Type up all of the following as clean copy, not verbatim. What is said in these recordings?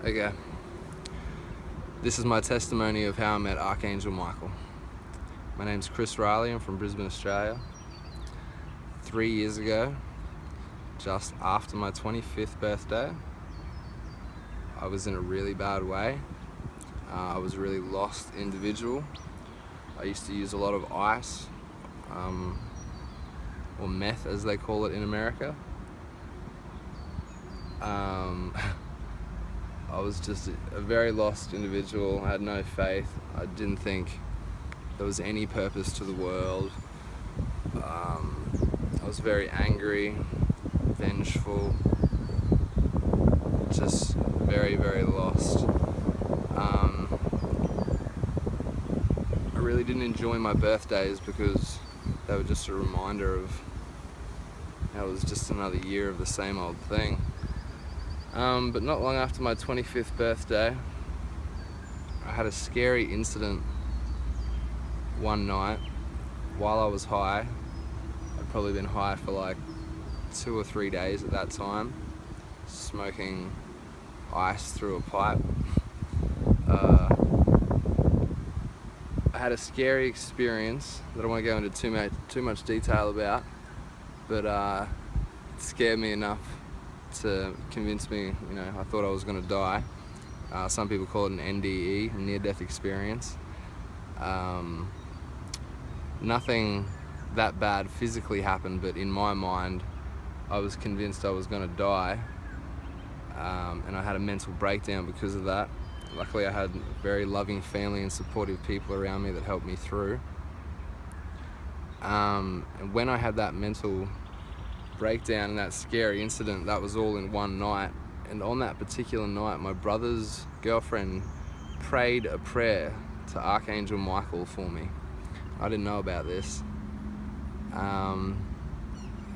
Okay. This is my testimony of how I met Archangel Michael. My name's Chris Riley. I'm from Brisbane, Australia. 3 years ago, just after my 25th birthday, I was in a really bad way. I was a really lost individual. I used to use a lot of ice, or meth as they call it in America. I was just a very lost individual. I had no faith. I didn't think there was any purpose to the world. I was very angry, vengeful, just very, very lost. I really didn't enjoy my birthdays because they were just a reminder of how it was just another year of the same old thing. But not long after my 25th birthday, I had a scary incident one night while I was high. I'd probably been high for like 2 or 3 days at that time, smoking ice through a pipe. I had a scary experience that I won't go into too much detail about, but it scared me enough to convince me, I thought I was going to die. Some people call it an NDE, a near-death experience. Nothing that bad physically happened, but in my mind, I was convinced I was going to die, and I had a mental breakdown because of that. Luckily, I had very loving family and supportive people around me that helped me through. And when I had that mental breakdown and that scary incident, that was all in one night. And on that particular night, my brother's girlfriend prayed a prayer to Archangel Michael for me. I didn't know about this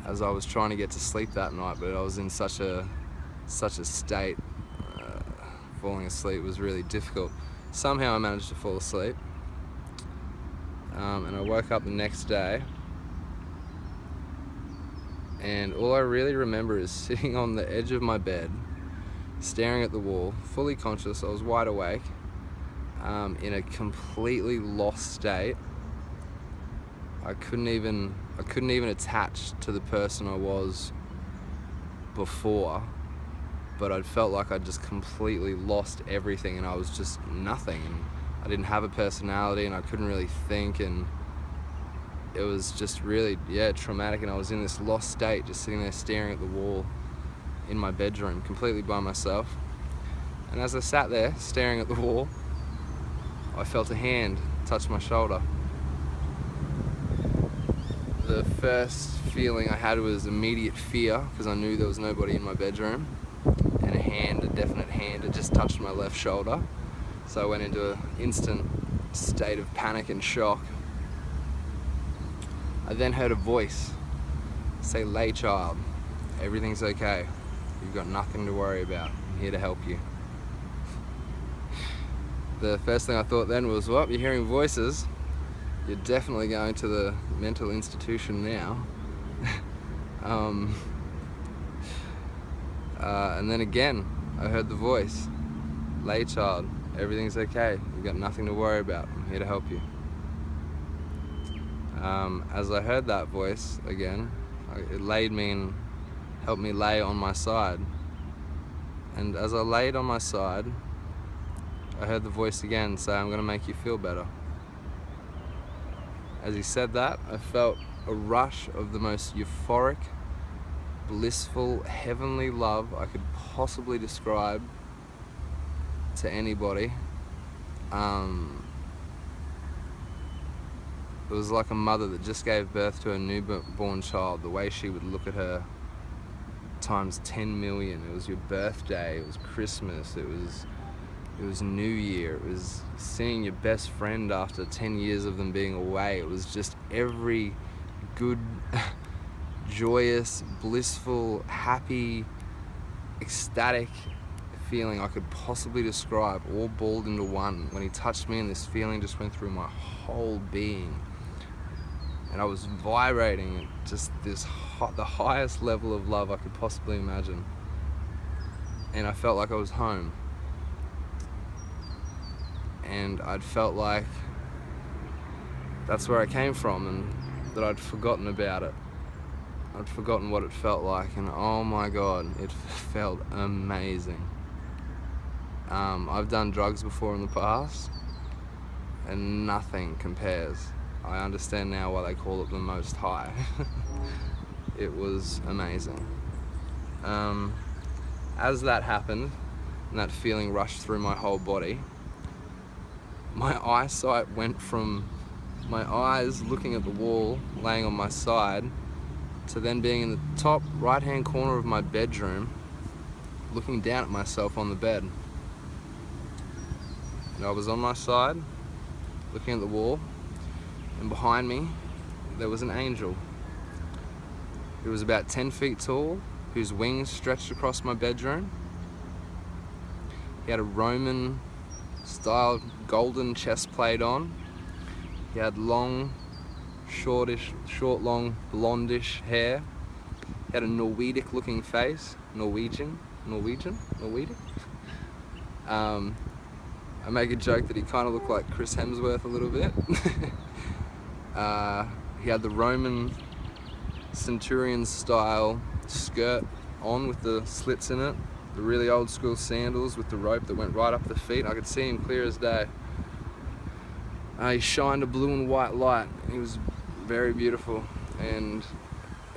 as I was trying to get to sleep that night, but I was in such a state. Falling asleep was really difficult. Somehow I managed to fall asleep, and I woke up the next day, and all I really remember is sitting on the edge of my bed, staring at the wall, fully conscious. I was wide awake, in a completely lost state. I couldn't even attach to the person I was before, but I felt like I'd just completely lost everything, and I was just nothing, and I didn't have a personality, and I couldn't really think, and it was just really, traumatic. And I was in this lost state, just sitting there staring at the wall in my bedroom, completely by myself. And as I sat there staring at the wall, I felt a hand touch my shoulder. The first feeling I had was immediate fear, because I knew there was nobody in my bedroom, and a definite hand had just touched my left shoulder. So I went into an instant state of panic and shock. I then heard a voice say, "Lay, child, everything's okay. You've got nothing to worry about. I'm here to help you." The first thing I thought then was, well, you're hearing voices. You're definitely going to the mental institution now. And then again, I heard the voice, "Lay, child, everything's okay. You've got nothing to worry about. I'm here to help you." As I heard that voice again, it laid me and helped me lay on my side. And as I laid on my side, I heard the voice again say, "I'm going to make you feel better." As he said that, I felt a rush of the most euphoric, blissful, heavenly love I could possibly describe to anybody. It was like a mother that just gave birth to a newborn child. The way she would look at her times 10 million. It was your birthday, it was Christmas, it was New Year, it was seeing your best friend after 10 years of them being away. It was just every good, joyous, blissful, happy, ecstatic feeling I could possibly describe, all balled into one. When he touched me, and this feeling just went through my whole being. And I was vibrating at just the highest level of love I could possibly imagine. And I felt like I was home. and I'd felt like that's where I came from, and that I'd forgotten about it. I'd forgotten what it felt like, and oh my God, it felt amazing. I've done drugs before in the past, and nothing compares. I understand now why they call it the Most High. It was amazing. As that happened, and that feeling rushed through my whole body, my eyesight went from my eyes looking at the wall, laying on my side, to then being in the top right-hand corner of my bedroom, looking down at myself on the bed. And I was on my side, looking at the wall, and behind me, there was an angel. He was about 10 feet tall, whose wings stretched across my bedroom. He had a Roman-style golden chest plate on. He had long, short, long, blondish hair. He had a Nordic-looking face. Norwegian. I make a joke that he kind of looked like Chris Hemsworth a little bit. He had the Roman centurion style skirt on with the slits in it, the really old school sandals with the rope that went right up the feet. I could see him clear as day. He shined a blue and white light. He was very beautiful, and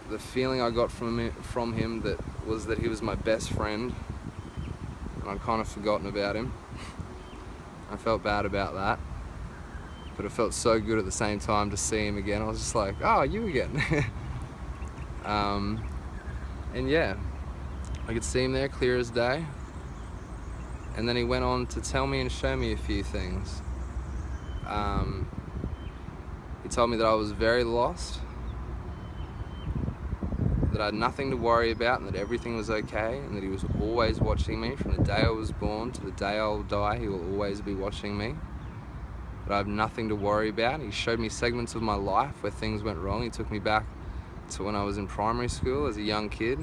the feeling I got from him was that he was my best friend, and I'd kind of forgotten about him. I felt bad about that, but it felt so good at the same time to see him again. I was just like, oh, you again. And yeah, I could see him there clear as day, and then he went on to tell me and show me a few things. He told me that I was very lost, that I had nothing to worry about, and that everything was okay, and that he was always watching me from the day I was born to the day I'll die. He will always be watching me, that I have nothing to worry about. He showed me segments of my life where things went wrong. He took me back to when I was in primary school as a young kid.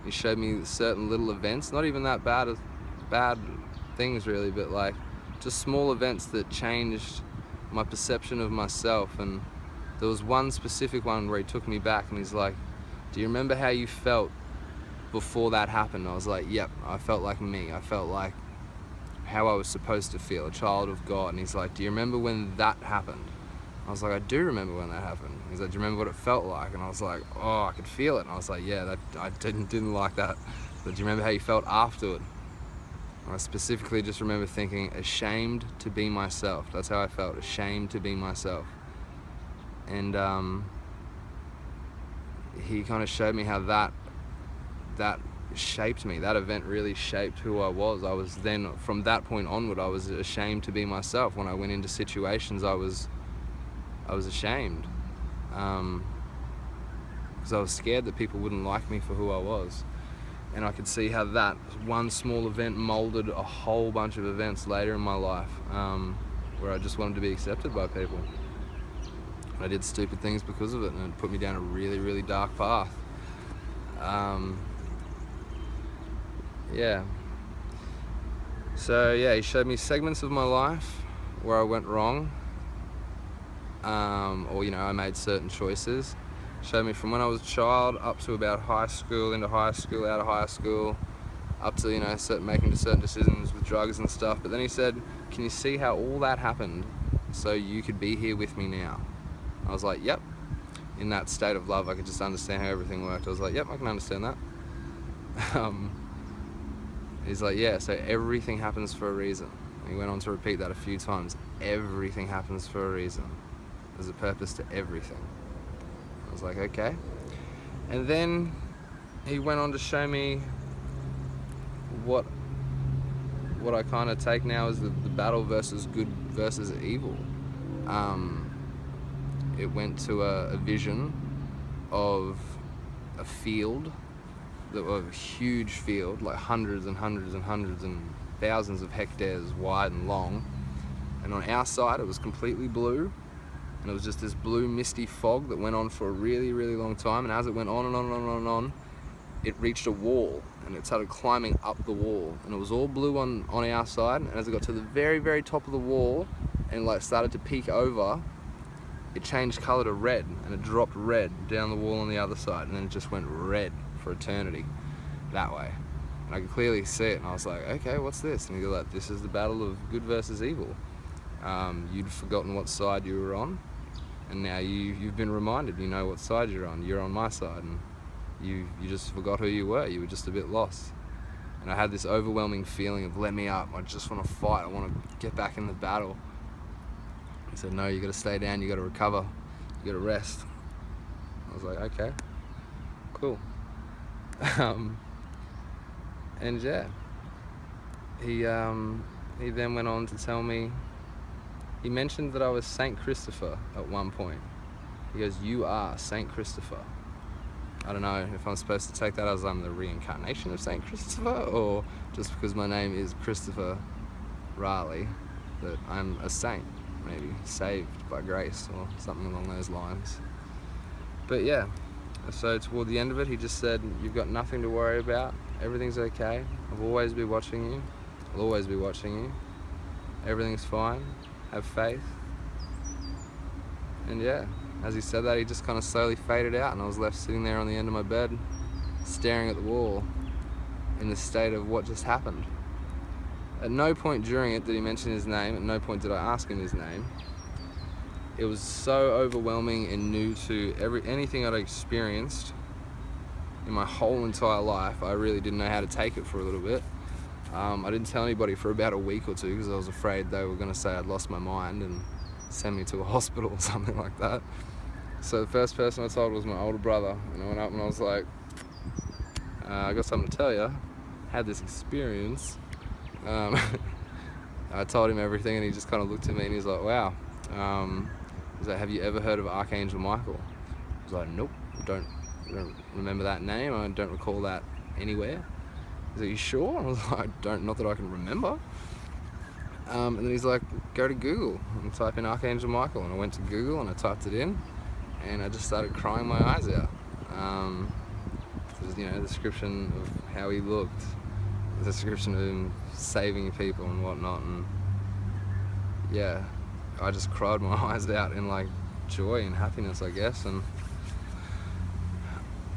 He showed me certain little events, not even that bad things really, but like just small events that changed my perception of myself. And there was one specific one where he took me back and he's like, do you remember how you felt before that happened? I was like, yep, I felt like me. I felt like how I was supposed to feel, a child of God. And he's like, do you remember when that happened? I was like, I do remember when that happened. He's like, do you remember what it felt like? And I was like, oh, I could feel it. And I was like, yeah, I didn't like that. But do you remember how you felt afterward? And I specifically just remember thinking, ashamed to be myself. That's how I felt, ashamed to be myself. And he kind of showed me how that shaped me. That event really shaped who I was. I was then, from that point onward, I was ashamed to be myself. When I went into situations, I was ashamed, because I was scared that people wouldn't like me for who I was. And I could see how that one small event molded a whole bunch of events later in my life, where I just wanted to be accepted by people. I did stupid things because of it, and it put me down a really, really dark path. Yeah. So yeah, he showed me segments of my life where I went wrong, or I made certain choices. Showed me from when I was a child up to about high school, into high school, out of high school, up to making certain decisions with drugs and stuff. But then he said, can you see how all that happened so you could be here with me now? I was like, yep. In that state of love, I could just understand how everything worked. I was like, yep, I can understand that. He's like, yeah, so everything happens for a reason. And he went on to repeat that a few times. Everything happens for a reason. There's a purpose to everything. I was like, okay. And then he went on to show me what I kind of take now as the battle versus good versus evil. It went to a vision of a field, a huge field, like hundreds and hundreds and hundreds and thousands of hectares wide and long. And on our side, it was completely blue. And it was just this blue misty fog that went on for a really, really long time. And as it went on and on and on and on, it reached a wall and it started climbing up the wall, and it was all blue on our side, and as it got to the very, very top of the wall and like started to peek over, it changed colour to red, and it dropped red down the wall on the other side, and then it just went red for eternity that way. And I could clearly see it, and I was like, okay, what's this? And he goes like, this is the battle of good versus evil. You'd forgotten what side you were on, and now you've been reminded, you know what side you're on. You're on my side, and you just forgot who you were. You were just a bit lost. And I had this overwhelming feeling of, let me up, I just want to fight, I want to get back in the battle. He said, no, you got to stay down, you got to recover, you got to rest. I was like, okay, cool. And yeah, he then went on to tell me, he mentioned that I was Saint Christopher at one point. He goes, you are Saint Christopher. I don't know if I'm supposed to take that as I'm the reincarnation of Saint Christopher, or just because my name is Christopher Raleigh, that I'm a saint, maybe saved by grace or something along those lines. But yeah, so toward the end of it, he just said, you've got nothing to worry about, everything's okay, I'll always be watching you, I'll always be watching you, everything's fine, have faith. And yeah, as he said that, he just kind of slowly faded out, and I was left sitting there on the end of my bed, staring at the wall, in the state of what just happened. At no point during it did he mention his name, at no point did I ask him his name. It was so overwhelming and new to anything I'd experienced in my whole entire life. I really didn't know how to take it for a little bit. I didn't tell anybody for about a week or two because I was afraid they were going to say I'd lost my mind and send me to a hospital or something like that. So the first person I told was my older brother, and I went up and I was like, I got something to tell you. Had this experience. I told him everything, and he just kind of looked at me and he's like, wow. He's like, have you ever heard of Archangel Michael? I was like, nope, I don't remember that name, I don't recall that anywhere. He's like, you sure? I was like, not that I can remember. And then he's like, go to Google and type in Archangel Michael, and I went to Google and I typed it in, and I just started crying my eyes out. It was, the description of how he looked, the description of him saving people and whatnot, and yeah, I just cried my eyes out in like joy and happiness, I guess, and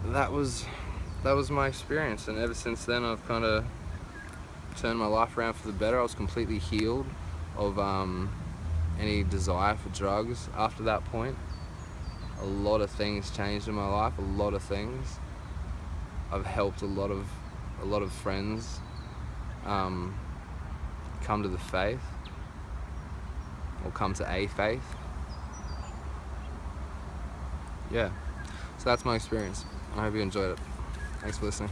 that was my experience. And ever since then, I've kind of turned my life around for the better. I was completely healed of any desire for drugs after that point. A lot of things changed in my life, a lot of things. I've helped a lot of friends come to the faith, or come to a faith. Yeah, so that's my experience. I hope you enjoyed it. Thanks for listening.